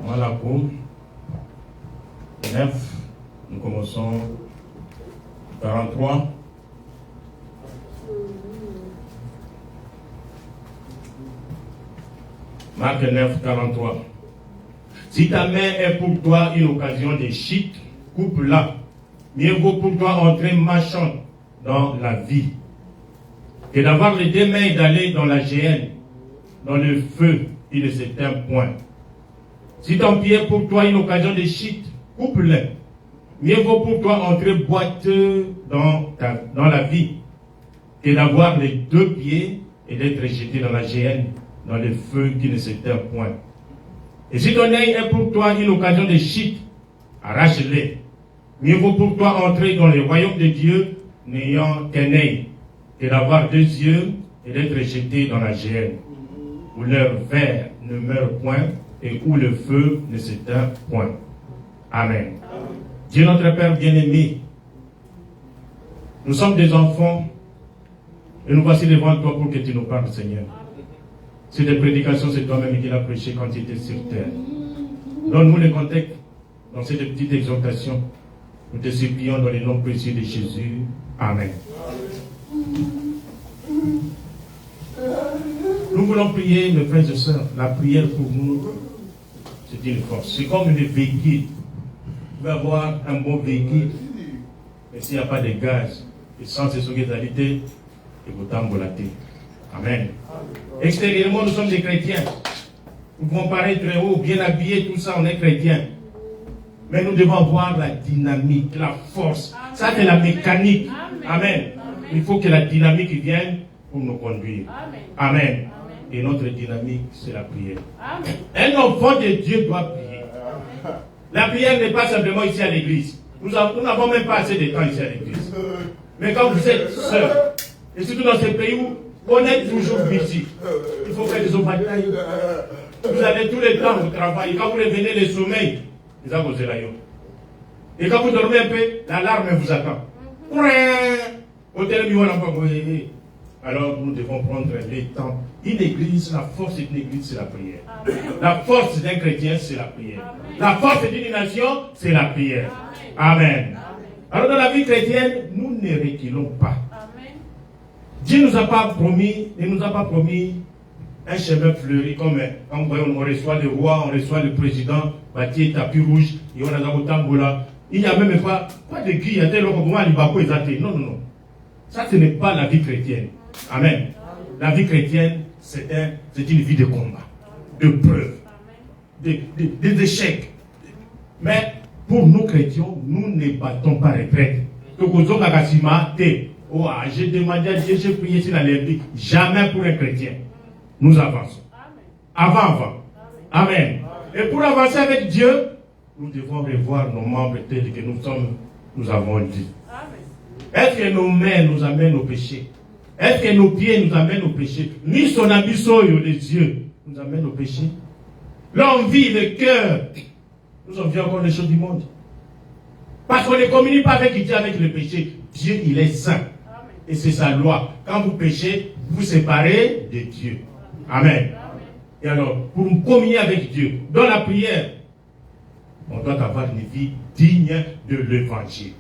Voilà pour 9. Nous commençons 43. Marc 9, 43. Si ta main est pour toi une occasion de chute, coupe-la. Mieux vaut pour toi entrer marchand dans la vie que d'avoir les deux mains et d'aller dans la géhenne, dans le feu qui ne s'éteint point. Si ton pied est pour toi une occasion de chute, coupe-le. Mieux vaut pour toi entrer boiteux dans la vie que d'avoir les deux pieds et d'être jeté dans la géhenne, dans le feu qui ne s'éteint point. Et si ton œil est pour toi une occasion de chute, arrache-le. Mieux vaut pour toi entrer dans le royaume de Dieu n'ayant qu'un œil que d'avoir deux yeux et d'être jeté dans la géhenne, où leur ver ne meurt point et où le feu ne s'éteint point. Amen. Dieu notre Père bien-aimé, nous sommes des enfants et nous voici devant toi pour que tu nous parles, Seigneur. C'est des prédications, c'est toi-même qui l'as prêché quand tu étais sur terre. Donne-nous le contexte dans cette petite exhortation. Nous te supplions dans le nom précieux de Jésus. Amen. Nous voulons prier, mes frères et sœurs. La prière pour nous, c'est une force. C'est comme une véhicule. Vous pouvez avoir un bon véhicule, mais s'il n'y a pas de gaz, essence et solidarité, et vous t'embolater. Amen. Extérieurement, nous sommes des chrétiens. Nous pouvons paraître très haut, bien habillés, tout ça, on est chrétiens. Mais nous devons avoir la dynamique, la force. Amen. Ça, c'est la mécanique. Amen. Amen. Il faut que la dynamique vienne pour nous conduire. Amen. Amen. Amen. Et notre dynamique, c'est la prière. Amen. Un enfant de Dieu doit prier. Amen. La prière n'est pas simplement ici à l'église. Nous n'avons même pas assez de temps ici à l'église. Mais quand vous êtes seul, et surtout dans ces pays où on est toujours busy, il faut faire des batailles. Vous avez tout le temps au travail. Et quand vous revenez le sommeil, vous avez vos élaïons. Et quand vous dormez un peu, l'alarme vous attend. Alors nous devons prendre le temps. Une église, la force d'une église, c'est la prière. Amen. La force d'un chrétien, c'est la prière. Amen. La force d'une nation, c'est la prière. Amen. Amen. Amen. Alors dans la vie chrétienne, nous ne reculons pas. Amen. Dieu nous a pas promis, il ne nous a pas promis un chemin fleuri comme quand on reçoit le roi, on reçoit le président, bâti tapis rouge, et on a autant là. Il n'y a même pas de qui, il y a tel moment non, non, non. Ça, ce n'est pas la vie chrétienne. Amen. La vie chrétienne, c'est une vie de combat, de preuves, des échecs. Mais pour nous chrétiens, nous ne battons pas retraite. J'ai demandé à Dieu, j'ai prié sur la lèvre. Jamais pour un chrétien. Nous avançons. Avant. Amen. Et pour avancer avec Dieu, nous devons revoir nos membres tels que nous avons dit. Est-ce que nos mains nous amènent au péché? Est-ce que nos pieds nous amènent au péché? Ni son abissoyo, les yeux, nous amènent au péché. L'envie, le cœur, nous envions encore les choses du monde. Parce qu'on ne communie pas avec Dieu, avec le péché. Dieu, il est saint. Et c'est sa loi. Quand vous péchez, vous séparez de Dieu. Amen. Et alors, pour communier avec Dieu, dans la prière, on doit avoir une vie digne de l'évangile.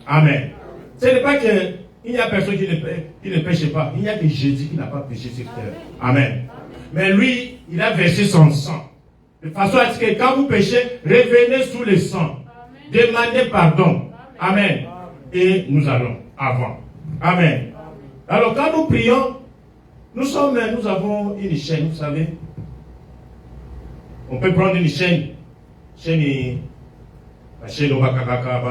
Amen. Ce n'est pas qu'il n'y a personne qui ne pêche pas. Il n'y a que Jésus qui n'a pas péché sur terre. Amen. Mais lui, il a versé son sang. De façon à ce que quand vous péchez, revenez sous le sang. Demandez pardon. Amen. Et nous allons avant. Amen. Alors quand nous prions, nous avons une chaîne, vous savez. On peut prendre une chaîne. La chaîne au Bakakaka,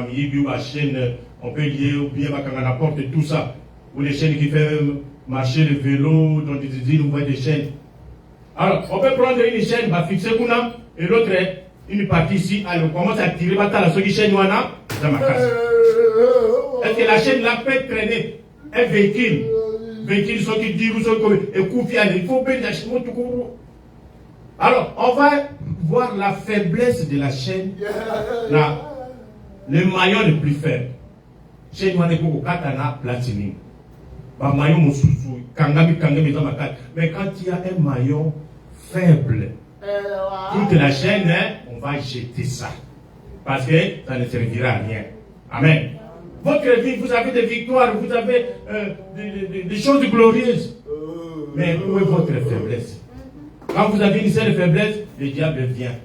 la chaîne, on peut lier ou bien n'importe tout ça. Ou les chaînes qui font marcher le vélo, dans des îles, on voit des chaînes. Alors, on peut prendre une chaîne, fixer et l'autre, une partie ici, alors on commence à tirer, la chaîne dans ma case. Est-ce que la chaîne là peut traîner un véhicule, ceux qui disent, et couper, il faut payer la chaîne, alors, on va voir la faiblesse de la chaîne, le maillon le plus faible. Chaîne Waneko Katana Platini. Maillon Moussousou, Kangami, mais quand il y a un maillon faible, toute la chaîne, on va jeter ça. Parce que ça ne servira à rien. Amen. Votre vie, vous avez des victoires, vous avez des choses glorieuses. Mais où est votre faiblesse? Quand vous avez une seule faiblesse, le diable vient.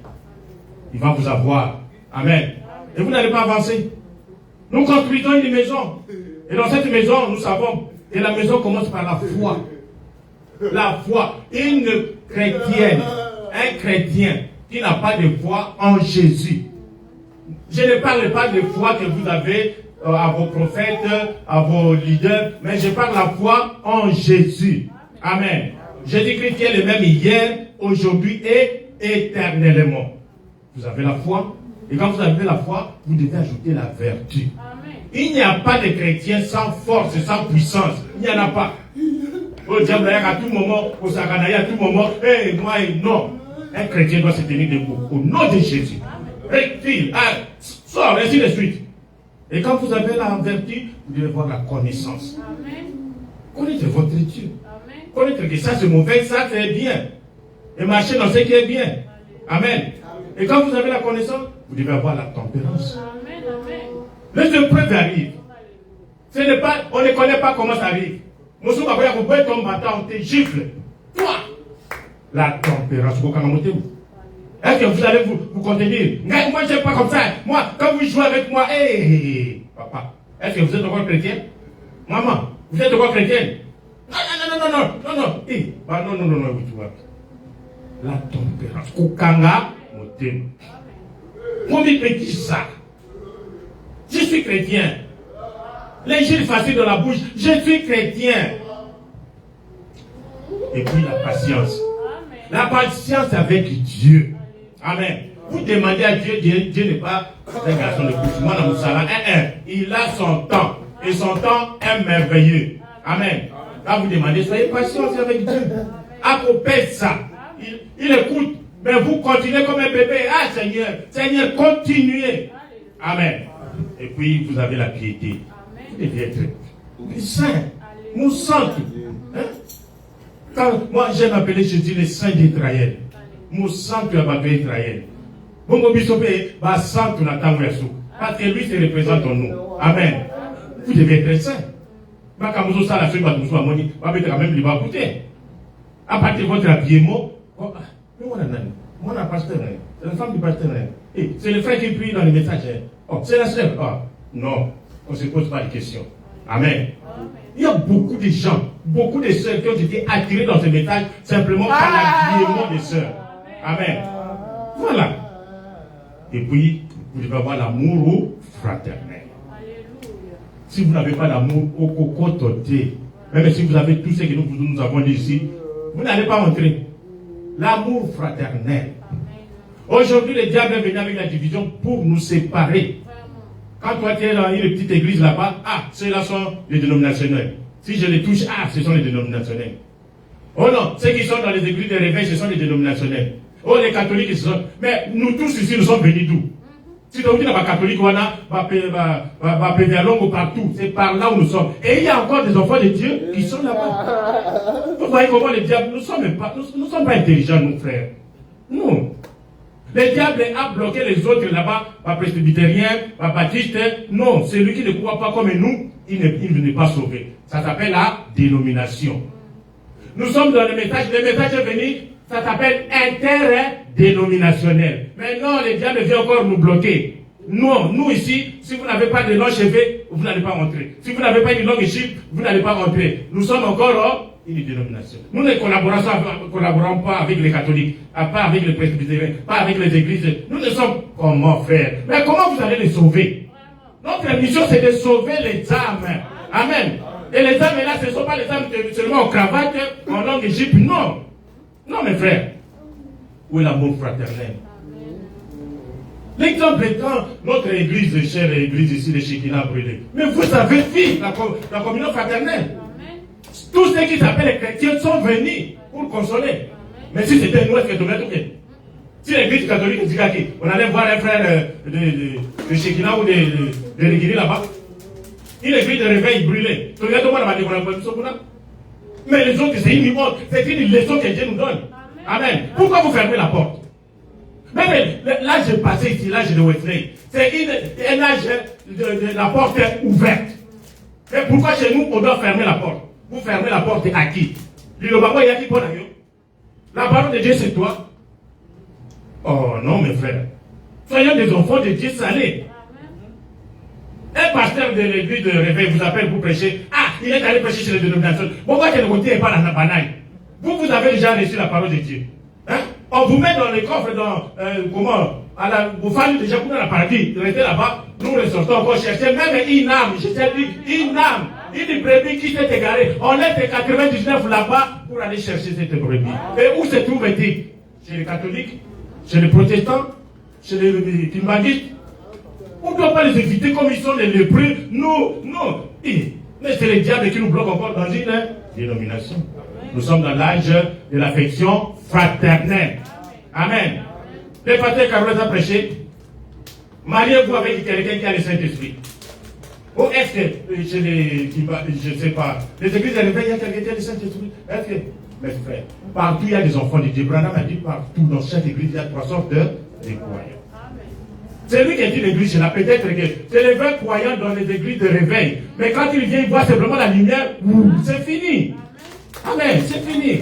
Il va vous avoir. Amen. Et vous n'allez pas avancer. Nous construisons une maison. Et dans cette maison, nous savons que la maison commence par la foi. La foi. Une chrétienne, un chrétien qui n'a pas de foi en Jésus. Je ne parle pas de foi que vous avez à vos prophètes, à vos leaders, mais je parle de la foi en Jésus. Amen. Jésus-Christ est le même hier, aujourd'hui et éternellement. Vous avez la foi, et quand vous avez la foi, vous devez ajouter la vertu. Amen. Il n'y a pas de chrétien sans force, sans puissance. Il n'y en a pas. Au diable, à tout moment, au Sakanaï, à tout moment, non. Un chrétien doit se tenir debout. Au nom de Jésus. Rectile, sort, ainsi de suite. Et quand vous avez la vertu, vous devez avoir la connaissance. Amen. Connaître votre Dieu. Amen. Connaître que ça c'est mauvais, ça c'est bien. Et marcher dans ce qui est bien. Amen. Et quand vous avez la connaissance, vous devez avoir la tempérance. Amen. Les épreuves arrivent. Ce n'est pas, on ne connaît pas comment ça arrive. Monsieur Baboya, vous pouvez tomber bâton, on te gifle. Toi, la tempérance, vous pouvez monter où? Est-ce que vous allez vous contenir? Moi, je n'aime pas comme ça. Moi, quand vous jouez avec moi, papa, est-ce que vous êtes encore chrétien? Maman, vous êtes encore chrétienne? Non. Non, tu vois. La tempérance. Kukanga, motem. Mon petit ça. Je suis chrétien. L'injil facile dans la bouche. Je suis chrétien. Et puis la patience. La patience avec Dieu. Amen. Vous demandez à Dieu, Dieu n'est pas un garçon de couche. Moi, dans mon salon, il a son temps. Et son temps est merveilleux. Amen. Quand vous demandez, soyez patient avec Dieu. Accroupez ça. Il écoute. Mais vous continuez comme un bébé. Ah, Seigneur, continuez. Amen. Et puis, vous avez la piété. Vous devez être saint. Nous saints. Quand moi, j'aime appeler Jésus le saint d'Israël. Mon sang tu as battu Israël. Bon, parce que lui, se représente en nous. Amen. Vous devez être saint. À partir de votre habillement, moi, la pasteur, c'est la femme du pasteur. C'est le frère qui prie dans les messages. C'est la sœur. Non, on ne se pose pas de questions. Amen. Il y a beaucoup de gens, beaucoup de sœurs qui ont été attirées dans ce message simplement par l'habillement des sœurs. Amen. Voilà. Et puis, vous devez avoir l'amour fraternel. Si vous n'avez pas d'amour au côté, même si vous avez tout ce que nous avons dit ici, vous n'allez pas entrer. L'amour fraternel. Aujourd'hui, le diable est venu avec la division pour nous séparer. Quand toi tu es dans une petite église là-bas, ceux-là sont les dénominationnels. Si je les touche, ce sont les dénominationnels. Oh non, ceux qui sont dans les églises de réveil, ce sont les dénominationnels. Oh, les catholiques, ce sont... Mais nous tous ici, nous sommes venus d'où? Si tu dis que les catholiques, on a pédalongo partout. C'est par là où nous sommes. Et il y a encore des enfants de Dieu qui sont là-bas. Vous voyez comment les diables, nous ne sommes pas intelligents, nos frères. Non. Le diable a bloqué les autres là-bas, pas presbytérien, pas baptiste. Non, celui qui ne croit pas comme nous, il n'est pas sauvé. Ça s'appelle la dénomination. Nous sommes dans le message est venu, ça s'appelle interdénominationnel. Mais non, le diable vient encore nous bloquer. Non, nous ici, si vous n'avez pas de longs cheveux, vous n'allez pas rentrer. Si vous n'avez pas une longue échipe, vous n'allez pas rentrer. Nous sommes encore une dénomination. Nous ne collaborons pas avec les catholiques, pas avec les presbytériens, pas avec les églises. Nous ne sommes comment faire. Mais comment vous allez les sauver? Notre mission, c'est de sauver les âmes. Amen. Et les âmes là, ce ne sont pas les âmes seulement en cravate, en longue échipe. Non. Non, mes frères. Où est l'amour fraternel? L'exemple étant notre église, chère église ici de Shekinah brûlée. Mais vous avez vu la communion fraternelle. Tous ceux qui s'appellent les chrétiens sont venus pour consoler. Mais si c'était nous, est-ce que devait tout bien? Si l'église catholique dit qu'on allait voir un frère de Shekinah ou de l'église là-bas, une église de réveil brûlée. Mais les autres, c'est une leçon que Dieu nous donne. Amen. Pourquoi vous fermez la porte? Mais l'âge passé ici, l'âge de Wesley, c'est un âge de la porte ouverte. Mais pourquoi chez nous, on doit fermer la porte? Vous fermez la porte à qui? Le Baba, il y a qui pour d'ailleurs? La parole de Dieu, c'est toi. Oh non, mes frères. Soyons des enfants de Dieu salés. Un pasteur de l'église de réveil vous appelle pour prêcher. Ah, il est allé prêcher chez les dénominations. Pourquoi tu ne retiens pas la banaille? Vous avez déjà reçu la parole de Dieu. Hein? On vous met dans les coffres, vous fallait déjà pour dans le paradis. Restez là-bas, nous ressortons encore chercher même une âme. Je t'ai dit, une âme, une brebis qui s'est égarée. On laisse 99 là-bas pour aller chercher cette brebis. Et où se trouve-t-il? Chez les catholiques, chez les protestants, chez les timbadistes. On ne doit pas les éviter comme ils sont les lépreux. Non. Mais c'est le diable qui nous bloque encore dans une dénomination. Nous sommes dans l'âge de l'affection fraternelle. Amen. Le pasteur Carlos a prêché. Mariez-vous avec quelqu'un qui a le Saint-Esprit. Ou est-ce que chez les, je ne sais pas, les églises de réveil, il y a quelqu'un qui a le Saint-Esprit? Est-ce que, mes frères, partout il y a des enfants de Dieu. Branham a dit partout, dans chaque église, il y a 3 sortes de croyants. C'est lui qui a dit l'église, c'est là. Peut-être que c'est les vrais croyants dans les églises de réveil. Mais quand il vient, il voit simplement la lumière, c'est fini. Amen, c'est fini.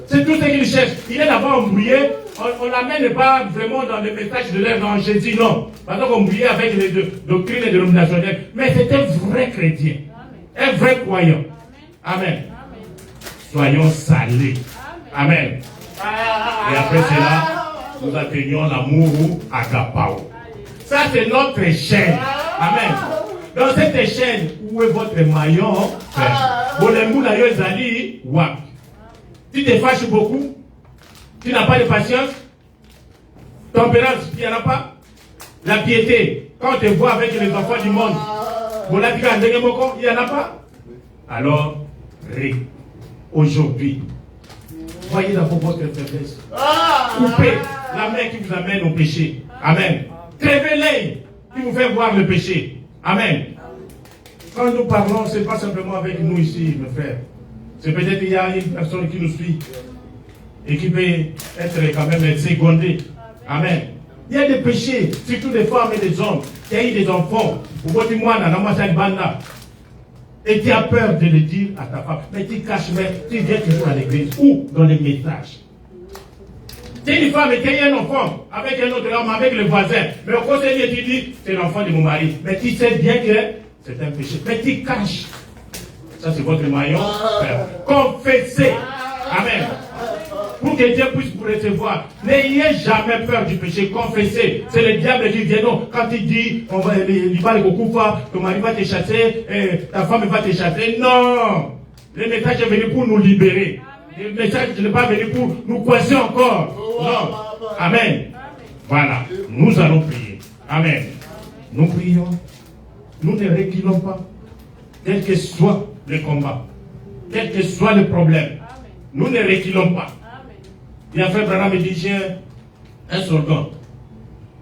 C'est tout ce qu'il cherche. Il est d'abord embrouillé. On l'amène pas vraiment dans le message de l'évangile, non. Parce qu'on embrouillé avec les doctrines dénominationnelles. Mais c'est un vrai chrétien. Un vrai croyant. Amen. Soyons salés. Amen. Et après cela, nous atteignons l'amour ou agapao. Ça, c'est notre chaîne. Amen. Dans cette chaîne, où est votre maillon? Tu te fâches beaucoup. Tu n'as pas de patience. Tempérance, il n'y en a pas. La piété, quand on te voit avec les enfants du monde, il n'y en a pas. Alors, aujourd'hui, voyez d'abord votre faiblesse. Coupez la main qui vous amène au péché. Amen. Crevez l'œil qui vous fait voir le péché. Amen. Quand nous parlons, ce n'est pas simplement avec nous ici, mes frères. C'est peut-être qu'il y a une personne qui nous suit et qui peut être quand même secondée. Amen. Il y a des péchés, surtout des femmes et des hommes, qui ont eu des enfants. Et tu as peur de le dire à ta femme. Mais tu caches, mais tu viens toujours à l'église ou dans les messages. Tu es une femme et tu as un enfant avec un autre homme, avec le voisin. Mais au conseil, tu dis, c'est l'enfant de mon mari. Mais tu sais bien que c'est un péché. Mais tu caches. Ça, c'est votre maillon. Confessez. Amen. Pour que Dieu puisse vous recevoir. N'ayez jamais peur du péché. Confessez. C'est le diable qui vient. Non, quand il dit, il va le couper, ton mari va te chasser, ta femme va te chasser. Non. Le message est venu pour nous libérer. Le message n'est pas venu pour nous coincer encore. Non. Amen. Voilà. Nous allons prier. Amen. Nous prions. Nous ne reculons pas. Quel que soit le combat, quel que soit le problème, nous ne reculons pas. Bien fait, Branham me dit, j'ai un slogan.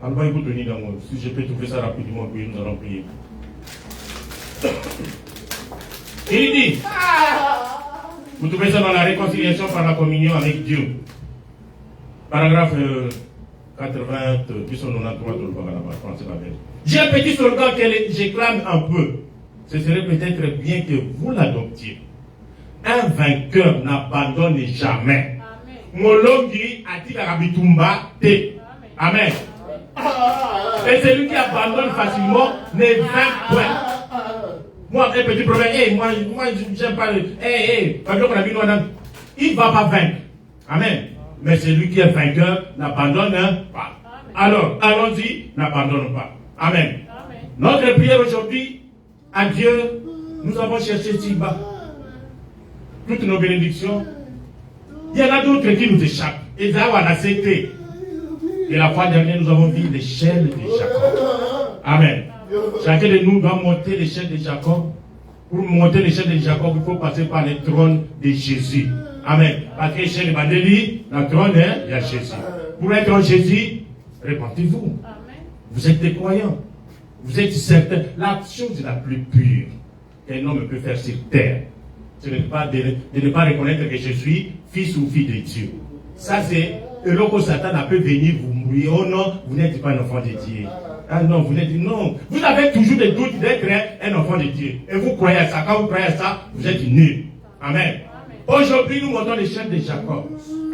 Alors, il faut tenir dans moi. Si je peux trouver ça rapidement, puis nous allons prier. Il dit, vous trouvez ça dans la réconciliation par la communion avec Dieu. Paragraphe 80, puis son 93, j'ai un petit slogan que j'éclame un peu. Ce serait peut-être bien que vous l'adoptiez. Un vainqueur n'abandonne jamais. Molongi a dit à Rabitumba T. Amen. Et celui qui abandonne facilement n'est 20 points. Moi, un petit problème, moi, j'aime pas le. Il ne va pas vaincre. Amen. Mais celui qui est vainqueur n'abandonne pas. Alors, allons-y, n'abandonne pas. Amen. Notre prière aujourd'hui, à Dieu, nous avons cherché si bas toutes nos bénédictions. Il y en a d'autres qui nous échappent. Et ça, on a accepté. Et la fois dernière, nous avons vu l'échelle de Jacob. Amen. Chacun de nous doit monter l'échelle de Jacob. Pour monter l'échelle de Jacob, il faut passer par le trône de Jésus. Amen. Parce que l'échelle de Bandeli, le trône, il y a Jésus. Pour être en Jésus, répentez-vous. Vous êtes des croyants. Vous êtes certains. La chose la plus pure qu'un homme peut faire sur terre, ce n'est pas de ne pas reconnaître que je suis fils ou fille de Dieu. Ça, c'est le que Satan a pu venir vous Oui, oh non, vous n'êtes pas un enfant de Dieu. Ah non, vous n'êtes non. Vous avez toujours des doutes d'être un enfant de Dieu. Et vous croyez à ça. Quand vous croyez à ça, vous êtes nul. Amen. Aujourd'hui, nous montons les chaînes de Jacob.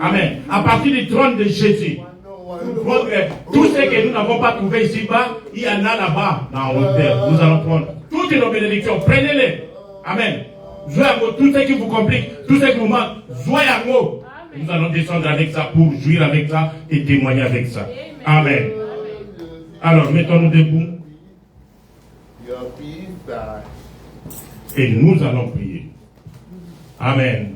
Amen. À partir du trône de Jésus. Tout ce que nous n'avons pas trouvé ici-bas, il y en a là-bas, dans la hauteur. Nous allons prendre toutes nos bénédictions. Prenez-les. Amen. Jouez à mots. Tout ce qui vous complique, tout ce qui vous manque, jouez à mots. Nous allons descendre avec ça pour jouir avec ça et témoigner avec ça. Amen. Alors, mettons-nous debout. Et nous allons prier. Amen.